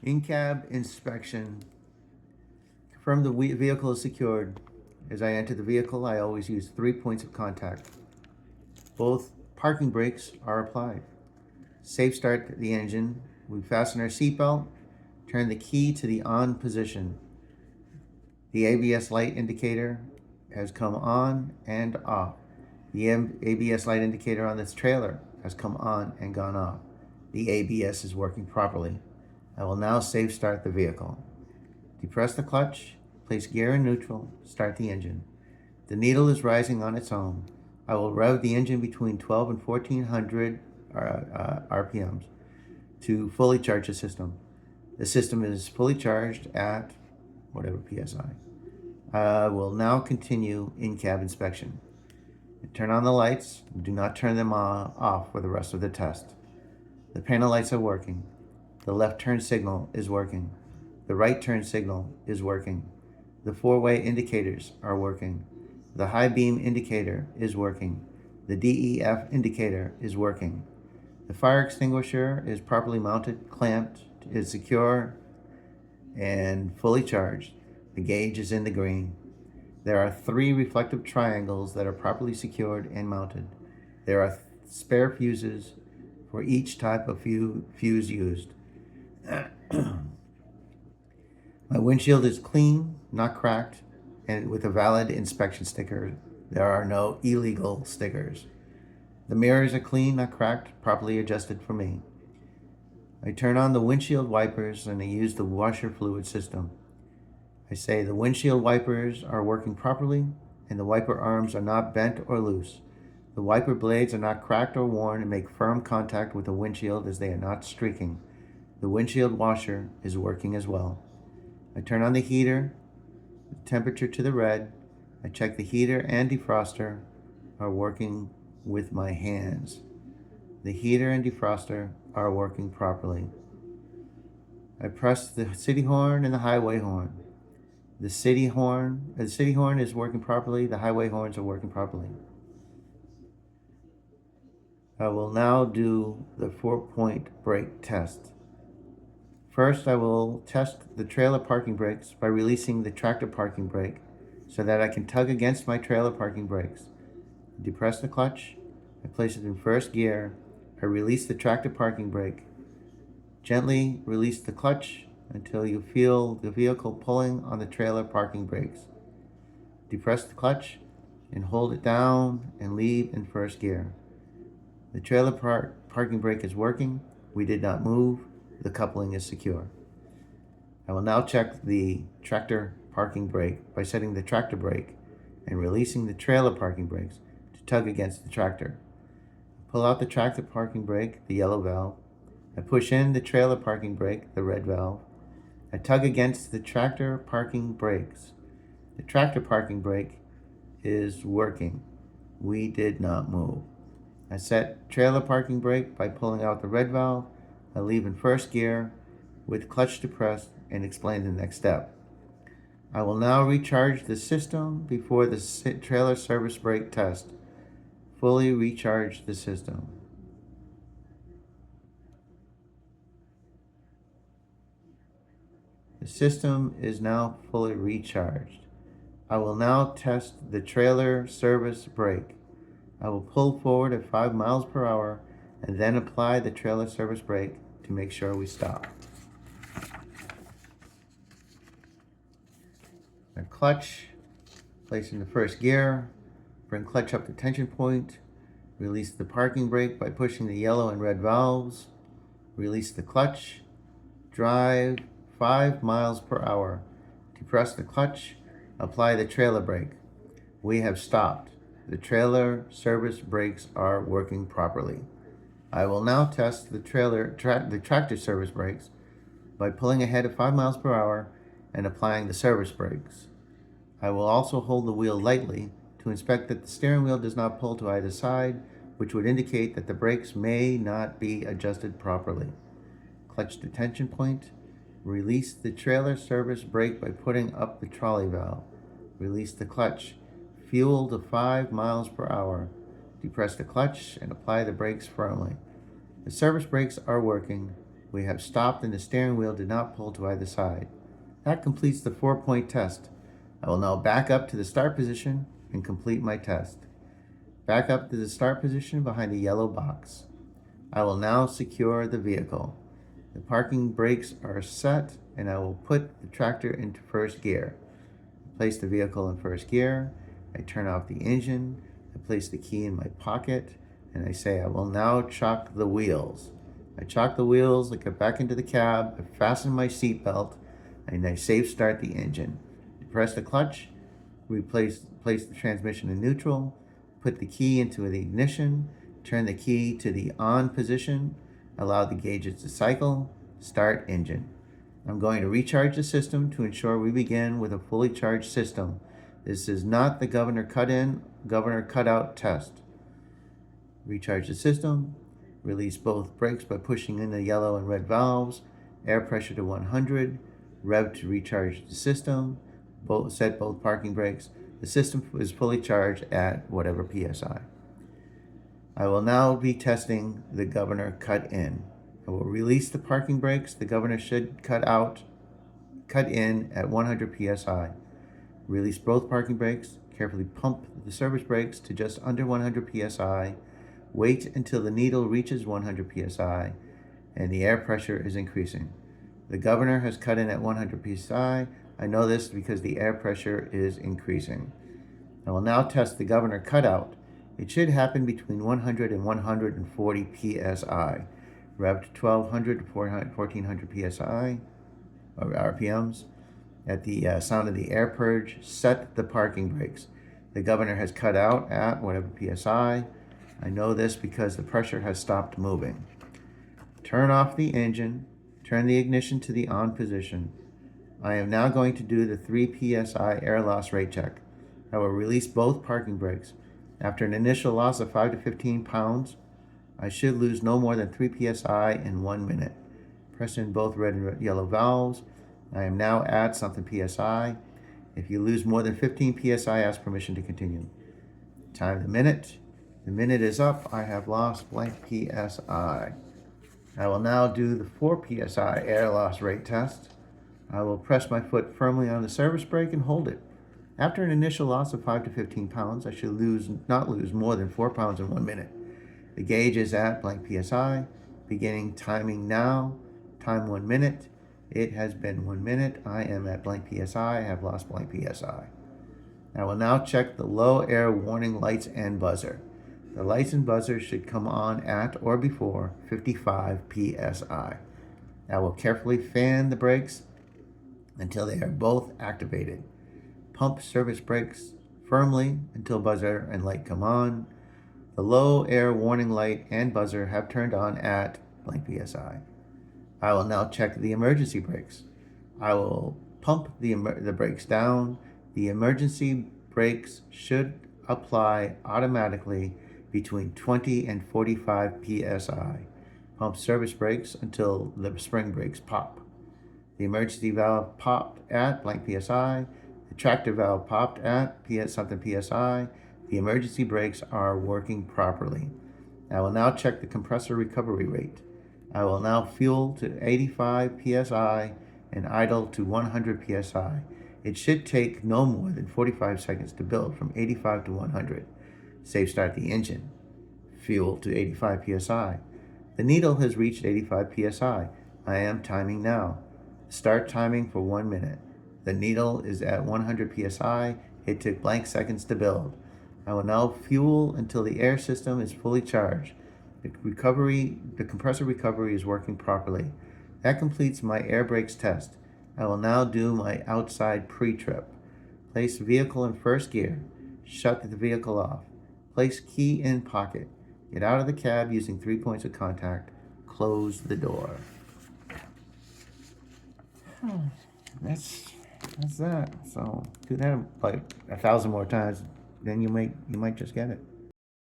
In-cab inspection. Confirm the vehicle is secured. As I enter the vehicle, I always use 3 points of contact. Both parking brakes are applied. Safe start the engine. We fasten our seatbelt. Turn the key to the on position. The ABS light indicator has come on and off. The ABS light indicator on this trailer has come on and gone off. The ABS is working properly. I will now safe start the vehicle. Depress the clutch, place gear in neutral, start the engine. The needle is rising on its own. I will rev the engine between 12 and 1400 RPMs to fully charge the system. The system is fully charged at whatever PSI. I will now continue in-cab inspection. Turn on the lights. Do not turn them off for the rest of the test. The panel lights are working. The left turn signal is working. The right turn signal is working. The four-way indicators are working. The high beam indicator is working. The DEF indicator is working. The fire extinguisher is properly mounted, clamped, is secure, and fully charged. The gauge is in the green. There are 3 reflective triangles that are properly secured and mounted. There are spare fuses for each type of fuse used. My windshield is clean, not cracked, and with a valid inspection sticker. There are no illegal stickers. The mirrors are clean, not cracked, properly adjusted for me. I turn on the windshield wipers and I use the washer fluid system. I say the windshield wipers are working properly and the wiper arms are not bent or loose. The wiper blades are not cracked or worn and make firm contact with the windshield as they are not streaking. The windshield washer is working as well. I turn on the heater, the temperature to the red. I check the heater and defroster are working with my hands. The heater and defroster are working properly. I press the city horn and the highway horn. The city horn is working properly. The highway horns are working properly. I will now do the 4-point brake test. First, I will test the trailer parking brakes by releasing the tractor parking brake so that I can tug against my trailer parking brakes. I depress the clutch. I place it in first gear. I release the tractor parking brake. Gently release the clutch until you feel the vehicle pulling on the trailer parking brakes. Depress the clutch and hold it down and leave in first gear. The trailer parking brake is working. We did not move. The coupling is secure. I will now check the tractor parking brake by setting the tractor brake and releasing the trailer parking brakes to tug against the tractor. Pull out the tractor parking brake, the yellow valve. I push in the trailer parking brake, the red valve. I tug against the tractor parking brakes. The tractor parking brake is working. We did not move. I set trailer parking brake by pulling out the red valve. I leave in first gear with clutch depressed and explain the next step. I will now recharge the system before the trailer service brake test. Fully recharge the system. The system is now fully recharged. I will now test the trailer service brake. I will pull forward at 5 miles per hour and then apply the trailer service brake to make sure we stop. The clutch, place in the first gear, bring clutch up to tension point, release the parking brake by pushing the yellow and red valves, release the clutch, drive 5 miles per hour. Depress the clutch, apply the trailer brake. We have stopped. The trailer service brakes are working properly. I will now test the tractor service brakes by pulling ahead at 5 miles per hour and applying the service brakes. I will also hold the wheel lightly to inspect that the steering wheel does not pull to either side, which would indicate that the brakes may not be adjusted properly. Clutch to tension point. Release the trailer service brake by putting up the trolley valve. Release the clutch. Fuel to 5 miles per hour. Depress the clutch and apply the brakes firmly. The service brakes are working. We have stopped and the steering wheel did not pull to either side. That completes the 4-point test. I will now back up to the start position and complete my test. Back up to the start position behind the yellow box. I will now secure the vehicle. The parking brakes are set and I will put the tractor into first gear. Place the vehicle in first gear. I turn off the engine. I place the key in my pocket and I say I will now chock the wheels. I chock the wheels, I get back into the cab, I fasten my seatbelt, and I safe start the engine. Press the clutch, place the transmission in neutral, put the key into the ignition, turn the key to the on position, allow the gauges to cycle, start engine. I'm going to recharge the system to ensure we begin with a fully charged system. This is not the governor cutout test. Recharge the system, release both brakes by pushing in the yellow and red valves, air pressure to 100, rev to recharge the system, set both parking brakes. The system is fully charged at whatever PSI. I will now be testing the governor cut in. I will release the parking brakes. The governor should cut in at 100 PSI. Release both parking brakes. Carefully pump the service brakes to just under 100 PSI. Wait until the needle reaches 100 PSI and the air pressure is increasing. The governor has cut in at 100 PSI. I know this because the air pressure is increasing. I will now test the governor cutout. It should happen between 100 and 140 PSI. Rev to 1200 to 1400 PSI, or RPMs. At the sound of the air purge, set the parking brakes. The governor has cut out at whatever PSI. I know this because the pressure has stopped moving. Turn off the engine. Turn the ignition to the on position. I am now going to do the 3 PSI air loss rate check. I will release both parking brakes. After an initial loss of 5 to 15 pounds, I should lose no more than 3 PSI in 1 minute. Press in both red and yellow valves. I am now at something PSI. If you lose more than 15 PSI, ask permission to continue. Time the minute. The minute is up. I have lost blank PSI. I will now do the 4 PSI air loss rate test. I will press my foot firmly on the service brake and hold it. After an initial loss of 5 to 15 pounds, I should not lose more than 4 pounds in 1 minute. The gauge is at blank PSI. Beginning timing now. Time 1 minute. It has been 1 minute. I am at blank PSI. I have lost blank PSI. I will now check the low air warning lights and buzzer. The lights and buzzer should come on at or before 55 PSI. I will carefully fan the brakes until they are both activated. Pump service brakes firmly until buzzer and light come on. The low air warning light and buzzer have turned on at blank PSI. I will now check the emergency brakes. I will pump the brakes down. The emergency brakes should apply automatically between 20 and 45 PSI. Pump service brakes until the spring brakes pop. The emergency valve popped at blank PSI. The tractor valve popped at something PSI. The emergency brakes are working properly. I will now check the compressor recovery rate. I will now fuel to 85 PSI and idle to 100 PSI. It should take no more than 45 seconds to build from 85 to 100. Safe start the engine. Fuel to 85 PSI. The needle has reached 85 PSI. I am timing now. Start timing for 1 minute. The needle is at 100 PSI. It took blank seconds to build. I will now fuel until the air system is fully charged. The compressor recovery is working properly. That completes my air brakes test. I will now do my outside pre-trip. Place vehicle in first gear. Shut the vehicle off. Place key in pocket. Get out of the cab using 3 points of contact. Close the door. That's that. So do that like 1,000 more times, then you might just get it.